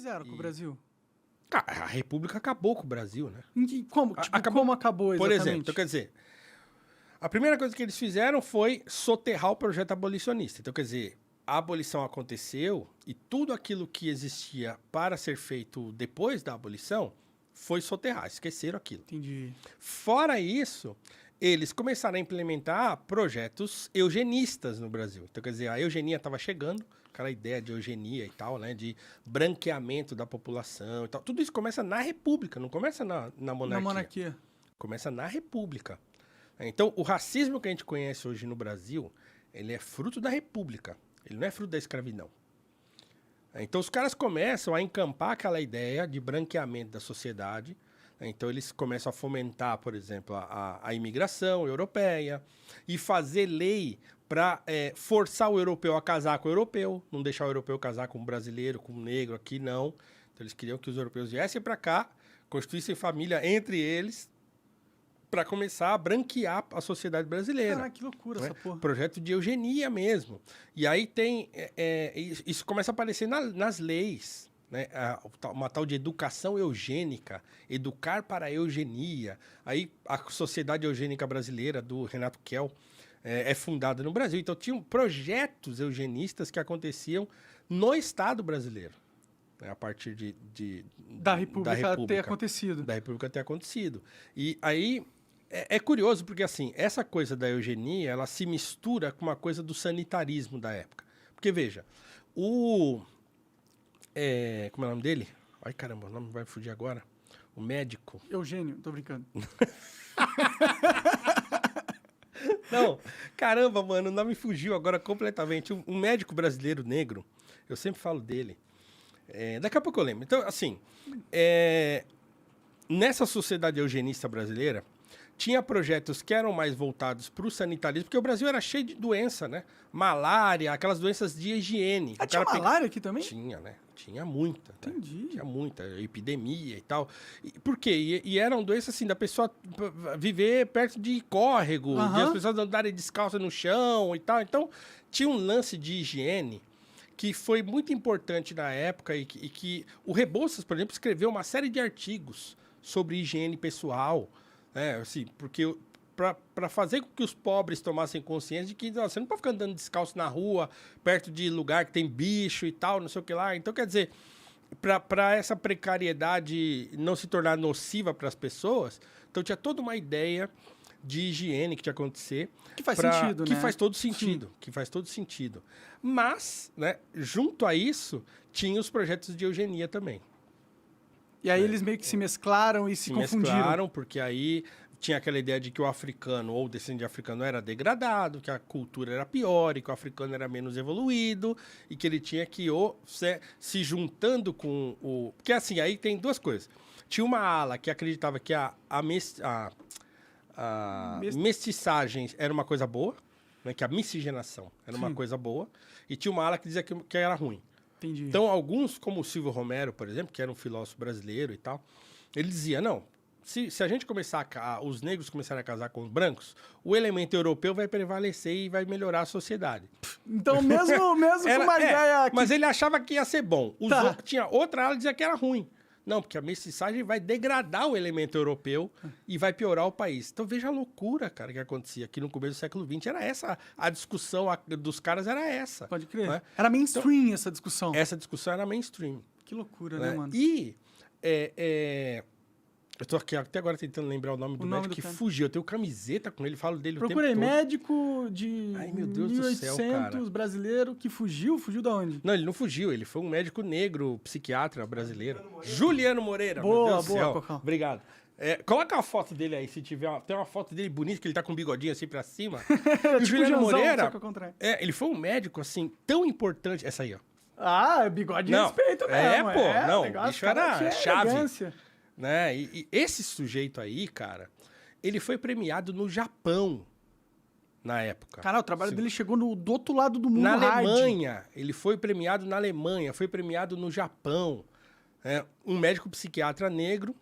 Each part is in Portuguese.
fizeram com o Brasil? A República acabou com o Brasil, né? Como? Tipo, como acabou exatamente? Por exemplo, então, quer dizer, a primeira coisa que eles fizeram foi soterrar o projeto abolicionista. Então, quer dizer, a abolição aconteceu e tudo aquilo que existia para ser feito depois da abolição foi soterrar, esqueceram aquilo. Entendi. Fora isso, eles começaram a implementar projetos eugenistas no Brasil. Então, quer dizer, a eugenia estava chegando, aquela ideia de eugenia e tal, né? De branqueamento da população e tal. Tudo isso começa na República, não começa na monarquia. Na monarquia. Começa na República. Então, o racismo que a gente conhece hoje no Brasil, ele é fruto da República. Ele não é fruto da escravidão. Então, os caras começam a encampar aquela ideia de branqueamento da sociedade. Então, eles começam a fomentar, por exemplo, a imigração europeia e fazer lei para forçar o europeu a casar com o europeu, não deixar o europeu casar com o brasileiro, com o negro aqui, não. Então, eles queriam que os europeus viessem para cá, constituíssem família entre eles, para começar a branquear a sociedade brasileira. Caraca, que loucura essa porra. Projeto de eugenia mesmo. E aí tem... isso começa a aparecer nas leis, né? Uma tal de educação eugênica, educar para a eugenia. Aí a Sociedade Eugênica Brasileira, do Renato Kell, é fundada no Brasil. Então tinham projetos eugenistas que aconteciam no Estado brasileiro. A partir da República ter acontecido. Da República ter acontecido. E aí... É curioso porque, assim, essa coisa da eugenia, ela se mistura com uma coisa do sanitarismo da época. Porque, veja, como é o nome dele? Ai, caramba, o nome vai fugir agora. O médico. Eugênio, tô brincando. Não, caramba, mano, o nome fugiu agora completamente. Um médico brasileiro negro, eu sempre falo dele. Daqui a pouco eu lembro. Então, assim, nessa sociedade eugenista brasileira, tinha projetos que eram mais voltados para o sanitarismo, porque o Brasil era cheio de doença, né? Malária, aquelas doenças de higiene. Tinha malária aqui também? Tinha, né? Tinha muita. Entendi. Né? Tinha muita, epidemia e tal. Por quê? E eram doenças, assim, da pessoa viver perto de córrego, de as pessoas andarem descalças no chão e tal. Então, tinha um lance de higiene que foi muito importante na época e que o Rebouças, por exemplo, escreveu uma série de artigos sobre higiene pessoal. Assim, porque para fazer com que os pobres tomassem consciência de que você não pode ficar andando descalço na rua, perto de lugar que tem bicho e tal, não sei o que lá. Então, quer dizer, para essa precariedade não se tornar nociva para as pessoas, então tinha toda uma ideia de higiene que tinha que acontecer. Que faz sentido, que né? Faz todo sentido. Sim. Que faz todo sentido. Mas, né, junto a isso, tinha os projetos de eugenia também. E aí eles meio que se mesclaram e se confundiram. Mesclaram, porque aí tinha aquela ideia de que o africano ou o descendente africano era degradado, que a cultura era pior e que o africano era menos evoluído e que ele tinha que se juntando com o... Porque assim, aí tem duas coisas. Tinha uma ala que acreditava que a mestiçagem era uma coisa boa, né, que a miscigenação era uma coisa boa, e tinha uma ala que dizia que era ruim. Entendi. Então, alguns, como o Silvio Romero, por exemplo, que era um filósofo brasileiro e tal, ele dizia, não, se a gente começar os negros começarem a casar com os brancos, o elemento europeu vai prevalecer e vai melhorar a sociedade. Então, mesmo com uma ideia... Mas ele achava que ia ser bom. Tinha outra ala que dizia que era ruim. Não, porque a mestiçagem vai degradar o elemento europeu e vai piorar o país. Então, veja a loucura, cara, que acontecia aqui no começo do século XX. Era essa, a discussão dos caras era essa. Pode crer. Né? Era mainstream então, essa discussão. Essa discussão era mainstream. Que loucura, né, mano? E eu tô aqui até agora tentando lembrar o nome do médico que fugiu. Eu tenho camiseta com ele, falo dele o tempo todo. Procurei médico de Ai, meu Deus do céu, cara. brasileiro que fugiu. Fugiu da onde? Não, ele não fugiu. Ele foi um médico negro, psiquiatra brasileiro. Juliano Moreira. Boa, meu Deus do céu. Cocão. Obrigado. Coloca a foto dele aí, se tiver. Tem uma foto dele bonita, que ele tá com um bigodinho assim pra cima. E o Juliano Moreira, ele foi um médico, assim, tão importante. Essa aí, ó. Ah, bigode de respeito mesmo. O bicho era chave. Né? E esse sujeito aí, cara, ele foi premiado no Japão na época. Cara, o trabalho dele chegou do outro lado do mundo. Na Alemanha. Ele foi premiado na Alemanha, foi premiado no Japão. Um médico psiquiatra negro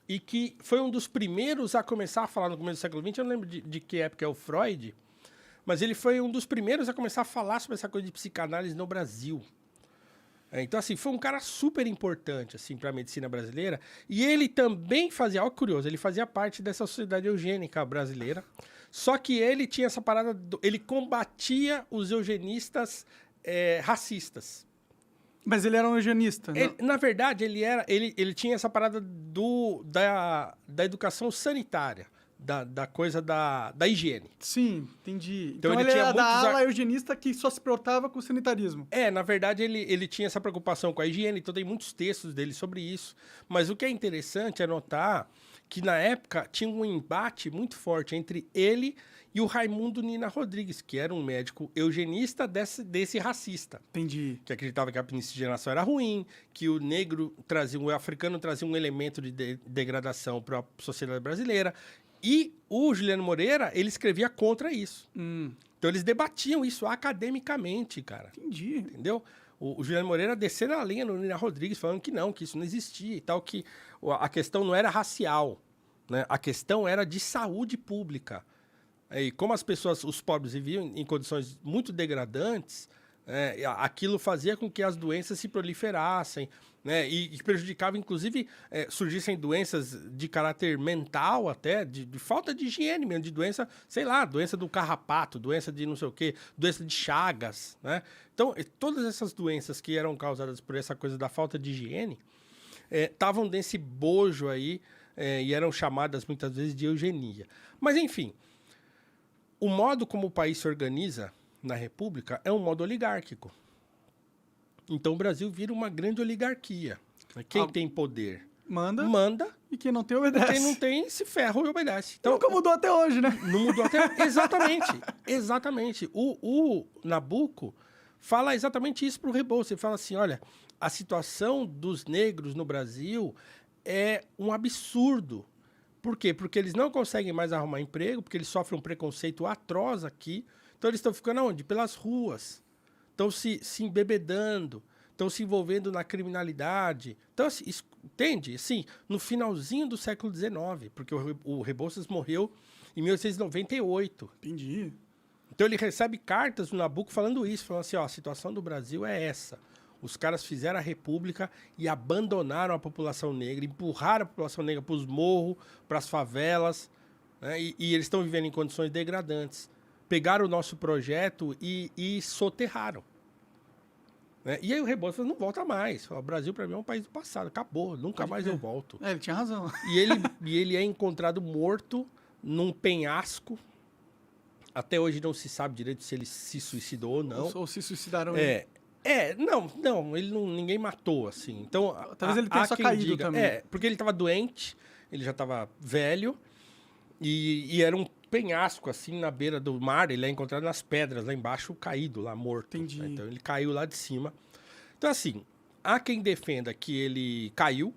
e que foi um dos primeiros a começar a falar no começo do século XX. Eu não lembro de que época é o Freud, mas ele foi um dos primeiros a começar a falar sobre essa coisa de psicanálise no Brasil. Então, assim, foi um cara super importante, assim, para a medicina brasileira. E ele também fazia, olha que curioso, ele fazia parte dessa sociedade eugênica brasileira. Só que ele tinha essa parada, ele combatia os eugenistas racistas. Mas ele era um eugenista, né? Na verdade, ele tinha essa parada da educação sanitária. Da coisa da higiene. Sim, entendi. Então Então ele ele tinha era da muitos ala eugenista que só se preocupava com o sanitarismo. Na verdade, ele tinha essa preocupação com a higiene, então tem muitos textos dele sobre isso. Mas o que é interessante é notar que, na época, tinha um embate muito forte entre ele e o Raimundo Nina Rodrigues, que era um médico eugenista desse racista. Entendi. Que acreditava que a miscigenação era ruim, que o o africano trazia um elemento de degradação para a sociedade brasileira. E o Juliano Moreira, ele escrevia contra isso. Então, eles debatiam isso academicamente, cara. Entendi. Entendeu? O Juliano Moreira descendo a linha no Nina Rodrigues, falando que não, que isso não existia e tal, que a questão não era racial, né? A questão era de saúde pública. E como as pessoas, os pobres, viviam em condições muito degradantes, aquilo fazia com que as doenças se proliferassem, né? E prejudicava, inclusive, surgissem doenças de caráter mental até, de falta de higiene mesmo, de doença, sei lá, doença do carrapato, doença de não sei o quê, doença de Chagas, né? Então, todas essas doenças que eram causadas por essa coisa da falta de higiene estavam nesse bojo aí e eram chamadas muitas vezes de eugenia. Mas, enfim, o modo como o país se organiza na República é um modo oligárquico. Então o Brasil vira uma grande oligarquia. Quem tem poder manda. E quem não tem, obedece. Quem não tem, se ferra e obedece. Então, nunca mudou até hoje, né? Não mudou até... Exatamente. Exatamente. O Nabucco fala exatamente isso para o Rebouças. Ele fala assim, olha, a situação dos negros no Brasil é um absurdo. Por quê? Porque eles não conseguem mais arrumar emprego, porque eles sofrem um preconceito atroz aqui. Então, eles estão ficando onde? Pelas ruas. Estão se embebedando, estão se envolvendo na criminalidade. Então, assim, entende? Assim, no finalzinho do século XIX, porque o Rebouças morreu em 1898. Entendi. Então, ele recebe cartas do Nabucco falando isso, falando assim, ó, a situação do Brasil é essa. Os caras fizeram a república e abandonaram a população negra, empurraram a população negra para os morros, para as favelas, né? E eles estão vivendo em condições degradantes. Pegaram o nosso projeto e soterraram. Né? E aí o Rebouças não volta mais. O Brasil, para mim, é um país do passado. Acabou, nunca mais eu volto. Ele tinha razão. E ele é encontrado morto num penhasco. Até hoje não se sabe direito se ele se suicidou ou não. Ou se suicidaram ninguém matou, assim. Então, talvez ele tenha só caído também. Porque ele estava doente, ele já estava velho, e era um penhasco, assim, na beira do mar. Ele é encontrado nas pedras, lá embaixo, caído, lá morto. Entendi. Né? Então, ele caiu lá de cima. Então, assim, há quem defenda que ele caiu,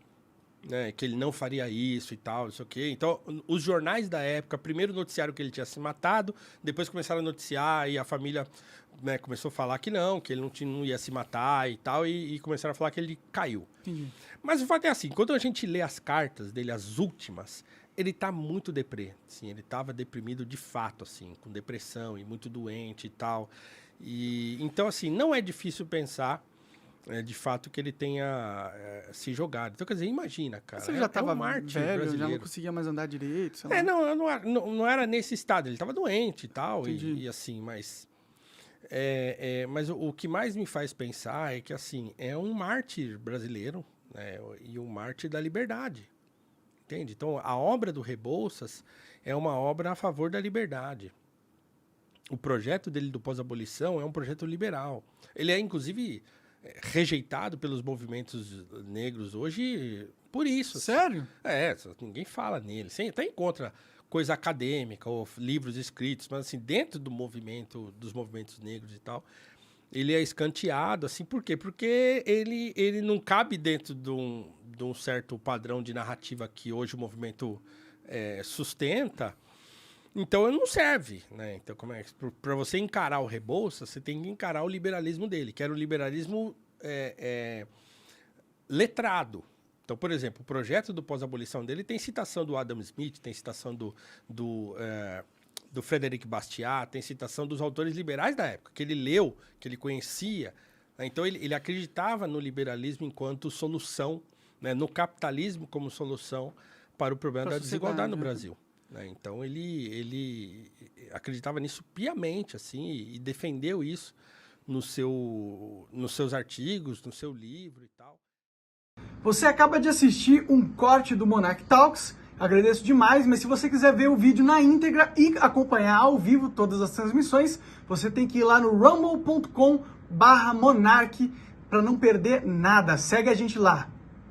né, que ele não faria isso e tal, não sei o quê. Então, os jornais da época, primeiro noticiaram que ele tinha se matado, depois começaram a noticiar e a família, né, começou a falar que não, que ele não ia se matar e tal, e começaram a falar que ele caiu. Entendi. Mas o fato é assim, quando a gente lê as cartas dele, as últimas, ele tá muito deprê, assim, ele tava deprimido de fato, assim, com depressão e muito doente e tal. E então, assim, não é difícil pensar de fato que ele tenha se jogado. Então, quer dizer, imagina, cara. Você já estava um mártir velho, brasileiro. já não conseguia mais andar direito, sei lá. Não era nesse estado. Ele estava doente e tal, Entendi. e assim, mas... mas o que mais me faz pensar é que, assim, é um mártir brasileiro, né, e um mártir da liberdade. Entende? Então, a obra do Rebouças é uma obra a favor da liberdade. O projeto dele do pós-abolição é um projeto liberal. Ele é, inclusive, rejeitado pelos movimentos negros hoje por isso. Sério? Ninguém fala nele. Você até encontra coisa acadêmica ou livros escritos, mas assim, dentro dos movimentos negros e tal, ele é escanteado, assim, por quê? Porque ele não cabe dentro de um certo padrão de narrativa que hoje o movimento sustenta. Então, ele não serve, né? Então, para você encarar o Rebouças, você tem que encarar o liberalismo dele, que era o liberalismo letrado. Então, por exemplo, o projeto do pós-abolição dele tem citação do Adam Smith, tem citação do Frederic Bastiat, tem citação dos autores liberais da época, que ele leu, que ele conhecia, Então, ele acreditava no liberalismo enquanto solução, né, no capitalismo como solução para o problema da desigualdade no Brasil. Né? Então, ele acreditava nisso piamente, assim, e defendeu isso nos seus artigos, no seu livro e tal. Você acaba de assistir um corte do Monarch Talks, agradeço demais, mas se você quiser ver o vídeo na íntegra e acompanhar ao vivo todas as transmissões, você tem que ir lá no rumble.com/monarch para não perder nada. Segue a gente lá.